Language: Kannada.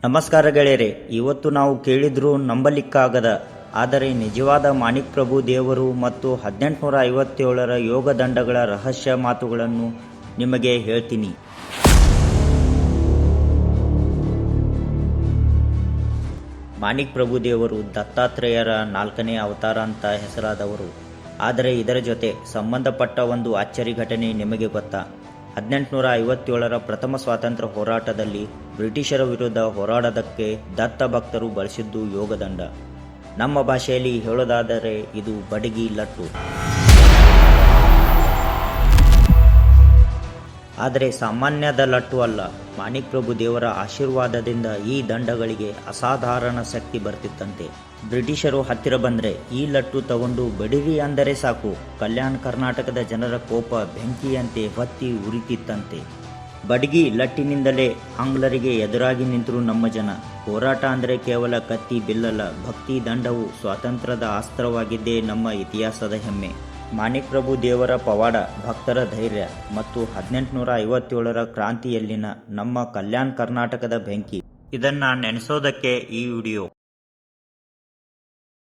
ನಮಸ್ಕಾರ ಗೆಳೆಯರೆ, ಇವತ್ತು ನಾವು ಕೇಳಿದ್ರೂ ನಂಬಲಿಕ್ಕಾಗದ ಆದರೆ ನಿಜವಾದ ಮಾಣಿಕ್ ಪ್ರಭು ದೇವರು ಮತ್ತು 1857ರ ಯೋಗ ದಂಡಗಳ ರಹಸ್ಯ ಮಾತುಗಳನ್ನು ನಿಮಗೆ ಹೇಳ್ತೀನಿ. ಮಾಣಿಕ್ ಪ್ರಭು ದೇವರು ದತ್ತಾತ್ರೇಯರ 4ನೇ ಅವತಾರ ಅಂತ ಹೆಸರಾದವರು. ಆದರೆ ಇದರ ಜೊತೆ ಸಂಬಂಧಪಟ್ಟ ಒಂದು ಆಶ್ಚರ್ಯ ಘಟನೆ ನಿಮಗೆ ಗೊತ್ತಾ? 1857ರ ಪ್ರಥಮ ಸ್ವಾತಂತ್ರ್ಯ ಹೋರಾಟದಲ್ಲಿ ಬ್ರಿಟಿಷರ ವಿರುದ್ಧ ಹೋರಾಡೋದಕ್ಕೆ ದತ್ತ ಭಕ್ತರು ಬಳಸಿದ್ದು ಯೋಗದಂಡ. ನಮ್ಮ ಭಾಷೆಯಲ್ಲಿ ಹೇಳೋದಾದರೆ ಇದು ಬಡಗಿ ಲಟ್ಟು. ಆದರೆ ಸಾಮಾನ್ಯದ ಲಟ್ಟು ಅಲ್ಲ. ಮಾಣಿಕ್ ಪ್ರಭು ದೇವರ ಆಶೀರ್ವಾದದಿಂದ ಈ ದಂಡಗಳಿಗೆ ಅಸಾಧಾರಣ ಶಕ್ತಿ ಬರ್ತಿತ್ತಂತೆ. ಬ್ರಿಟಿಷರು ಹತ್ತಿರ ಬಂದರೆ ಈ ಲಟ್ಟು ತಗೊಂಡು ಬಡಿರಿ ಅಂದರೆ ಸಾಕು, ಕಲ್ಯಾಣ ಕರ್ನಾಟಕದ ಜನರ ಕೋಪ ಬೆಂಕಿಯಂತೆ ಹೊತ್ತಿ ಉರಿತಿತ್ತಂತೆ. ಬಡಗಿ ಲಟ್ಟಿನಿಂದಲೇ ಆಂಗ್ಲರಿಗೆ ಎದುರಾಗಿ ನಿಂತರು ನಮ್ಮ ಜನ. ಹೋರಾಟ ಅಂದರೆ ಕೇವಲ ಕತ್ತಿ ಬಿಲ್ಲಲ್ಲ, ಭಕ್ತಿ ದಂಡವು ಸ್ವಾತಂತ್ರ್ಯದ ಅಸ್ತ್ರವಾಗಿದ್ದೇ ನಮ್ಮ ಇತಿಹಾಸದ ಹೆಮ್ಮೆ. ಮಾಣಿಕ್ ಪ್ರಭು ದೇವರ ಪವಾಡ, ಭಕ್ತರ ಧೈರ್ಯ ಮತ್ತು 1857ರ ಕ್ರಾಂತಿಯಲ್ಲಿನ ನಮ್ಮ ಕಲ್ಯಾಣ ಕರ್ನಾಟಕದ ಬೆಂಕಿ, ಇದನ್ನ ನೆನೆಸೋದಕ್ಕೆ ಈ ವಿಡಿಯೋ.